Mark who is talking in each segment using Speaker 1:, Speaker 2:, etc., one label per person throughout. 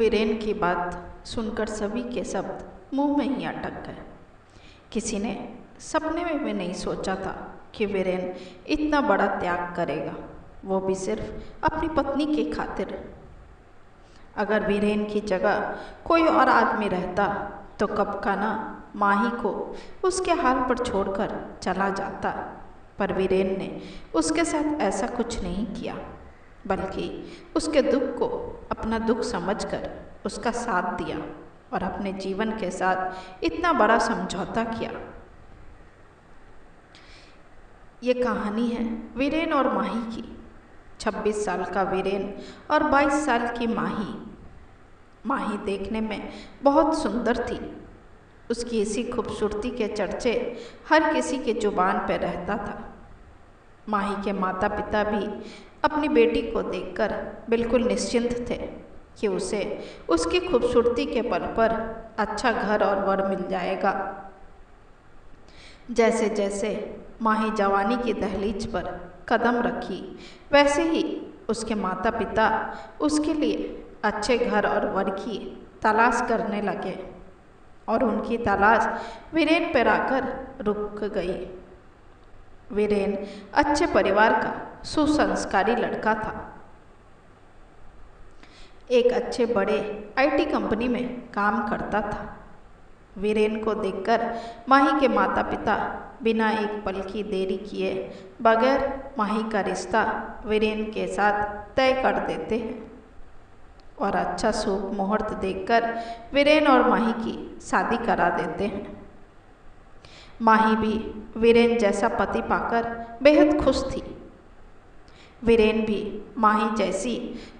Speaker 1: वीरेन की बात सुनकर सभी के शब्द मुंह में ही अटक गए। किसी ने सपने में भी नहीं सोचा था कि वीरेन इतना बड़ा त्याग करेगा, वो भी सिर्फ अपनी पत्नी की खातिर। अगर वीरेन की जगह कोई और आदमी रहता तो कब का ना माही को उसके हाल पर छोड़कर चला जाता, पर वीरेन ने उसके साथ ऐसा कुछ नहीं किया, बल्कि उसके दुख को अपना दुख समझकर उसका साथ दिया और अपने जीवन के साथ इतना बड़ा समझौता किया। ये कहानी है वीरेन और माही की। 26 साल का वीरेन और 22 साल की माही। माही देखने में बहुत सुंदर थी। उसकी इसी खूबसूरती के चर्चे हर किसी के जुबान पर रहता था। माही के माता पिता भी अपनी बेटी को देखकर बिल्कुल निश्चिंत थे कि उसे उसकी खूबसूरती के बल पर अच्छा घर और वर मिल जाएगा। जैसे जैसे माही जवानी की दहलीज पर कदम रखी, वैसे ही उसके माता पिता उसके लिए अच्छे घर और वर की तलाश करने लगे और उनकी तलाश वीरेन पर आकर रुक गई। वीरेन अच्छे परिवार का सुसंस्कारी लड़का था। एक अच्छे बड़े आईटी कंपनी में काम करता था। वीरेन को देखकर माही के माता पिता बिना एक पल की देरी किए बगैर माही का रिश्ता वीरेन के साथ तय कर देते हैं और अच्छा शुभ मुहूर्त देखकर वीरेन और माही की शादी करा देते हैं। माही भी वीरेन जैसा पति पाकर बेहद खुश थी। वीरेन भी माही जैसी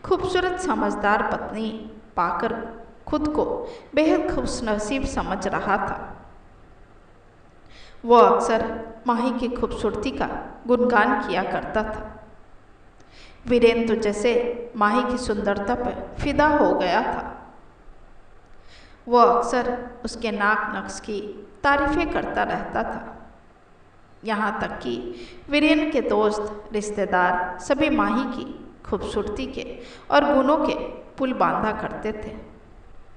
Speaker 1: खूबसूरत समझदार पत्नी पाकर खुद को बेहद खुशनसीब समझ रहा था। वह अक्सर माही की खूबसूरती का गुणगान किया करता था। वीरेन तो जैसे माही की सुंदरता पर फिदा हो गया था। वह अक्सर उसके नाक नक्श की तारीफें करता रहता था। यहाँ तक कि वीरेन के दोस्त रिश्तेदार सभी माही की खूबसूरती के और गुणों के पुल बांधा करते थे,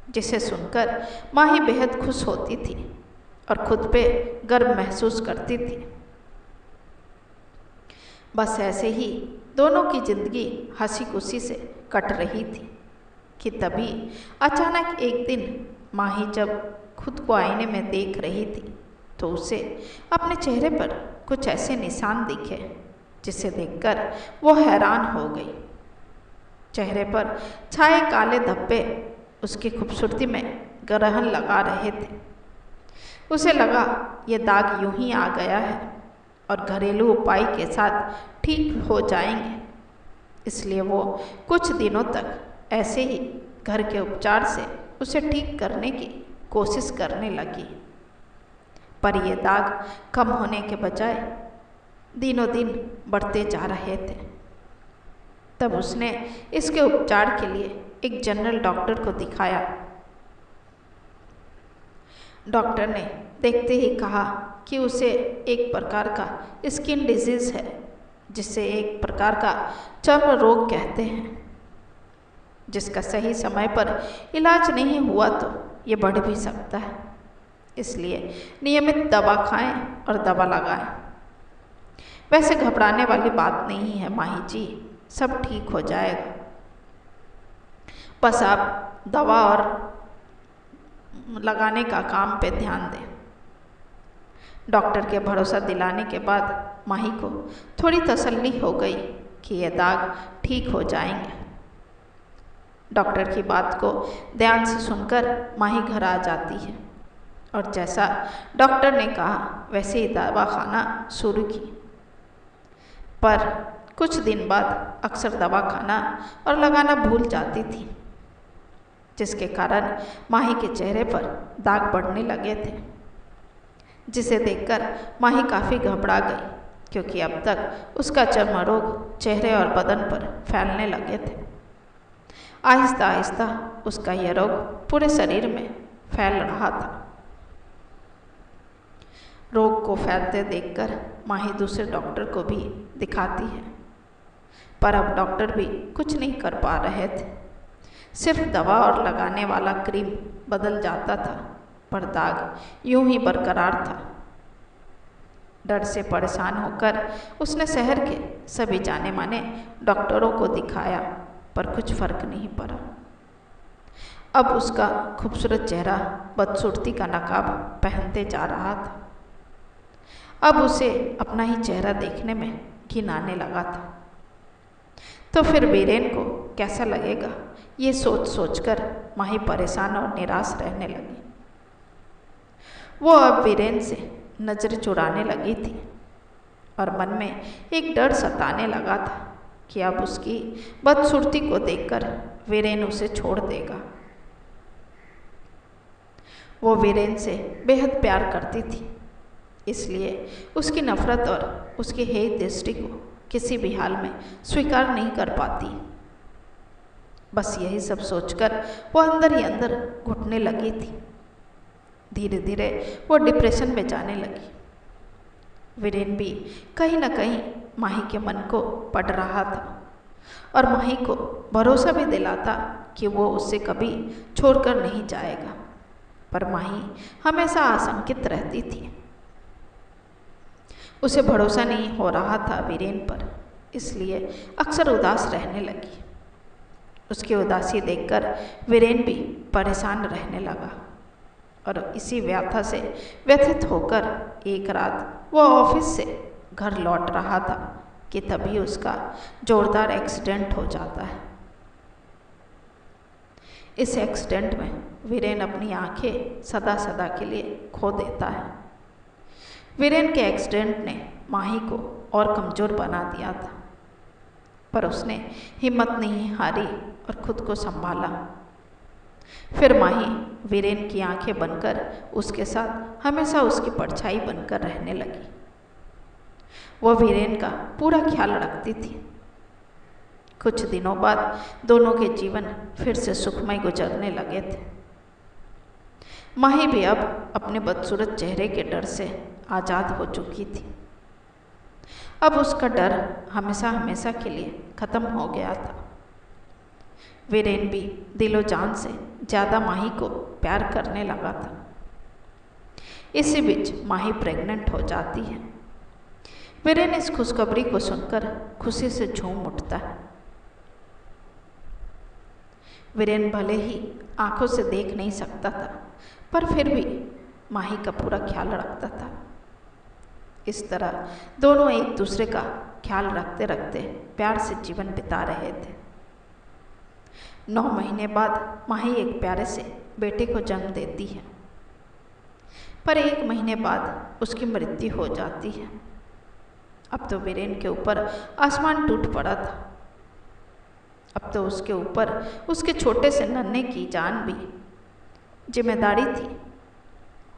Speaker 1: जिसे सुनकर माही बेहद खुश होती थी और खुद पे गर्व महसूस करती थी। बस ऐसे ही दोनों की जिंदगी हंसी खुशी से कट रही थी कि तभी अचानक एक दिन माही जब खुद को आईने में देख रही थी तो उसे अपने चेहरे पर कुछ ऐसे निशान दिखे जिसे देखकर वो हैरान हो गई। चेहरे पर छाए काले धब्बे उसकी खूबसूरती में ग्रहण लगा रहे थे। उसे लगा ये दाग यूं ही आ गया है और घरेलू उपाय के साथ ठीक हो जाएंगे, इसलिए वो कुछ दिनों तक ऐसे ही घर के उपचार से उसे ठीक करने की कोशिश करने लगी। पर ये दाग कम होने के बजाय दिनों दिन बढ़ते जा रहे थे। तब उसने इसके उपचार के लिए एक जनरल डॉक्टर को दिखाया। डॉक्टर ने देखते ही कहा कि उसे एक प्रकार का स्किन डिजीज है, जिसे एक प्रकार का चर्म रोग कहते हैं, जिसका सही समय पर इलाज नहीं हुआ तो ये बढ़ भी सकता है। इसलिए नियमित दवा खाएं और दवा लगाएं। वैसे घबराने वाली बात नहीं है माही जी, सब ठीक हो जाएगा। बस आप दवा और लगाने का काम पे ध्यान दें। डॉक्टर के भरोसा दिलाने के बाद माही को थोड़ी तसल्ली हो गई कि ये दाग ठीक हो जाएंगे। डॉक्टर की बात को ध्यान से सुनकर माही घर आ जाती है और जैसा डॉक्टर ने कहा वैसे ही दवा खाना शुरू की। पर कुछ दिन बाद अक्सर दवा खाना और लगाना भूल जाती थी, जिसके कारण माही के चेहरे पर दाग बढ़ने लगे थे, जिसे देखकर माही काफ़ी घबरा गई, क्योंकि अब तक उसका चर्म रोग चेहरे और बदन पर फैलने लगे थे। आहिस्ता आहिस्ता उसका यह रोग पूरे शरीर में फैल रहा था। रोग को फैलते देखकर माही दूसरे डॉक्टर को भी दिखाती है, पर अब डॉक्टर भी कुछ नहीं कर पा रहे थे। सिर्फ दवा और लगाने वाला क्रीम बदल जाता था, पर दाग यूं ही बरकरार था। डर से परेशान होकर उसने शहर के सभी जाने माने डॉक्टरों को दिखाया, पर कुछ फर्क नहीं पड़ा। अब उसका खूबसूरत चेहरा बदसूरती का नकाब पहनते जा रहा था। अब उसे अपना ही चेहरा देखने में घिन आने लगा था। तो फिर वीरेन को कैसा लगेगा, ये सोच सोचकर माही परेशान और निराश रहने लगी। वो अब वीरेन से नज़र चुराने लगी थी और मन में एक डर सताने लगा था कि अब उसकी बदसूरती को देखकर वीरेन उसे छोड़ देगा। वो वीरेन से बेहद प्यार करती थी, इसलिए उसकी नफरत और उसकी हेय दृष्टि को किसी भी हाल में स्वीकार नहीं कर पाती। बस यही सब सोचकर वो अंदर ही अंदर घुटने लगी थी। धीरे धीरे वो डिप्रेशन में जाने लगी। वीरेन भी कहीं न कहीं माही के मन को पढ़ रहा था और माही को भरोसा भी दिलाता कि वो उससे कभी छोड़कर नहीं जाएगा, पर माही हमेशा आशंकित रहती थी। उसे भरोसा नहीं हो रहा था वीरेन पर, इसलिए अक्सर उदास रहने लगी। उसकी उदासी देखकर वीरेन भी परेशान रहने लगा और इसी व्यथा से व्यथित होकर एक रात वो ऑफिस से घर लौट रहा था कि तभी उसका जोरदार एक्सीडेंट हो जाता है। इस एक्सीडेंट में वीरेन अपनी आंखें सदा सदा के लिए खो देता है। वीरेन के एक्सीडेंट ने माही को और कमज़ोर बना दिया था, पर उसने हिम्मत नहीं हारी और खुद को संभाला। फिर माही वीरेन की आंखें बनकर उसके साथ हमेशा उसकी परछाई बनकर रहने लगी। वो वीरेन का पूरा ख्याल रखती थी। कुछ दिनों बाद दोनों के जीवन फिर से सुखमय गुजरने लगे थे। माही भी अब अपने बदसूरत चेहरे के डर से आज़ाद हो चुकी थी। अब उसका डर हमेशा हमेशा के लिए ख़त्म हो गया था। वीरेन भी दिलो जान से ज़्यादा माही को प्यार करने लगा था। इसी बीच माही प्रेग्नेंट हो जाती है। वीरेन इस खुशखबरी को सुनकर खुशी से झूम उठता है। वीरेन भले ही आंखों से देख नहीं सकता था, पर फिर भी माही का पूरा ख्याल रखता था। इस तरह दोनों एक दूसरे का ख्याल रखते रखते प्यार से जीवन बिता रहे थे। 9 महीने बाद माही एक प्यारे से बेटे को जन्म देती है, पर 1 महीने बाद उसकी मृत्यु हो जाती है। अब तो वीरेन के ऊपर आसमान टूट पड़ा था। अब तो उसके ऊपर उसके छोटे से नन्हे की जान भी जिम्मेदारी थी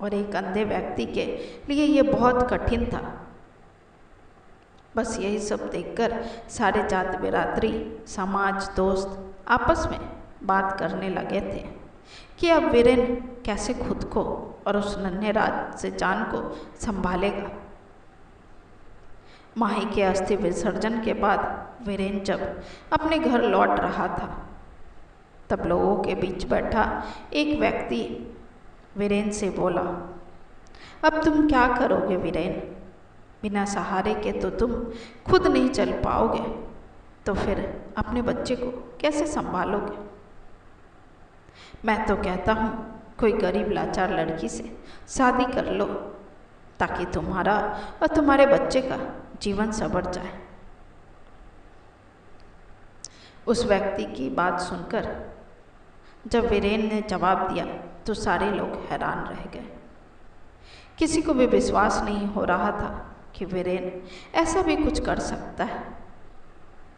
Speaker 1: और एक अंधे व्यक्ति के लिए ये बहुत कठिन था। बस यही सब देखकर सारे जात बिरादरी, समाज, दोस्त आपस में बात करने लगे थे कि अब वीरेन कैसे खुद को और उस नन्हे राज से जान को संभालेगा। माही के अस्थि विसर्जन के बाद वीरेन जब अपने घर लौट रहा था, तब लोगों के बीच बैठा एक व्यक्ति वीरेन से बोला, अब तुम क्या करोगे वीरेन? बिना सहारे के तो तुम खुद नहीं चल पाओगे, तो फिर अपने बच्चे को कैसे संभालोगे? मैं तो कहता हूँ कोई गरीब लाचार लड़की से शादी कर लो, ताकि तुम्हारा और तुम्हारे बच्चे का जीवन संवर जाए। उस व्यक्ति की बात सुनकर जब वीरेन ने जवाब दिया तो सारे लोग हैरान रह गए। किसी को भी विश्वास नहीं हो रहा था कि वीरेन ऐसा भी कुछ कर सकता है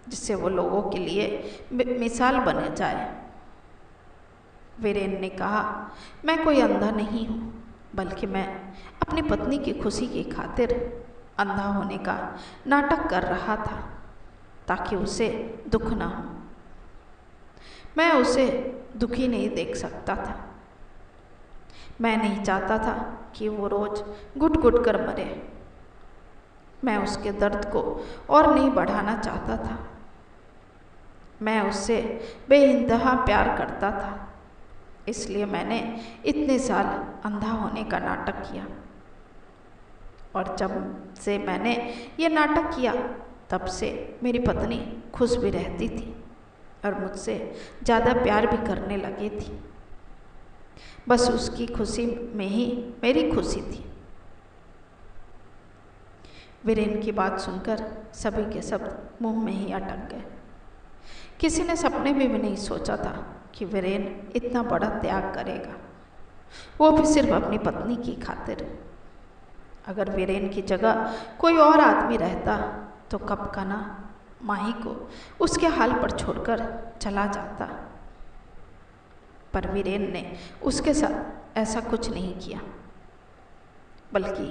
Speaker 1: जिससे वो लोगों के लिए मिसाल बन जाए। वीरेन ने कहा, मैं कोई अंधा नहीं हूँ, बल्कि मैं अपनी पत्नी की खुशी की खातिर अंधा होने का नाटक कर रहा था ताकि उसे दुख ना हो। मैं उसे दुखी नहीं देख सकता था। मैं नहीं चाहता था कि वो रोज़ घुट घुट कर मरे। मैं उसके दर्द को और नहीं बढ़ाना चाहता था। मैं उससे बेइंतहा प्यार करता था, इसलिए मैंने इतने साल अंधा होने का नाटक किया। और जब से मैंने ये नाटक किया तब से मेरी पत्नी खुश भी रहती थी और मुझसे ज़्यादा प्यार भी करने लगी थी। बस उसकी खुशी में ही मेरी खुशी थी। वीरेन की बात सुनकर सभी के शब्द मुंह में ही अटक गए। किसी ने सपने में भी नहीं सोचा था कि वीरेन इतना बड़ा त्याग करेगा, वो भी सिर्फ अपनी पत्नी की खातिर। अगर वीरेन की जगह कोई और आदमी रहता तो कब का ना माही को उसके हाल पर छोड़कर चला जाता। पर वीरेन ने उसके साथ ऐसा कुछ नहीं किया, बल्कि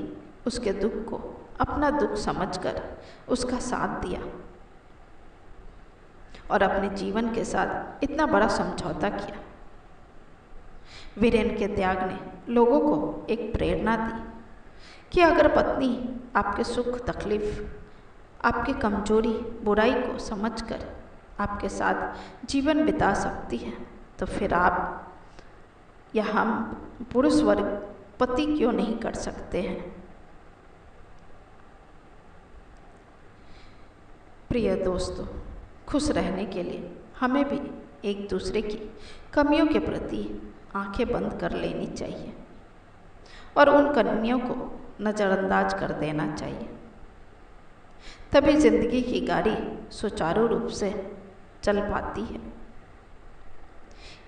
Speaker 1: उसके दुख को अपना दुख समझकर उसका साथ दिया और अपने जीवन के साथ इतना बड़ा समझौता किया। वीरेन के त्याग ने लोगों को एक प्रेरणा दी कि अगर पत्नी आपके सुख तकलीफ, आपकी कमजोरी बुराई को समझकर आपके साथ जीवन बिता सकती है तो फिर आप या हम पुरुष वर्ग पति क्यों नहीं कर सकते हैं। प्रिय दोस्तों, खुश रहने के लिए हमें भी एक दूसरे की कमियों के प्रति आंखें बंद कर लेनी चाहिए और उन कमियों को नज़रअंदाज कर देना चाहिए। तभी जिंदगी की गाड़ी सुचारू रूप से चल पाती है।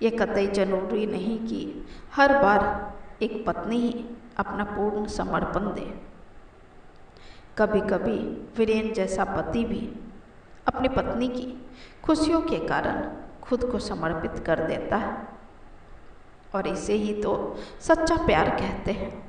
Speaker 1: ये कतई जरूरी नहीं कि हर बार एक पत्नी ही अपना पूर्ण समर्पण दे। कभी कभी वीरेन जैसा पति भी अपनी पत्नी की खुशियों के कारण खुद को समर्पित कर देता है और इसे ही तो सच्चा प्यार कहते हैं।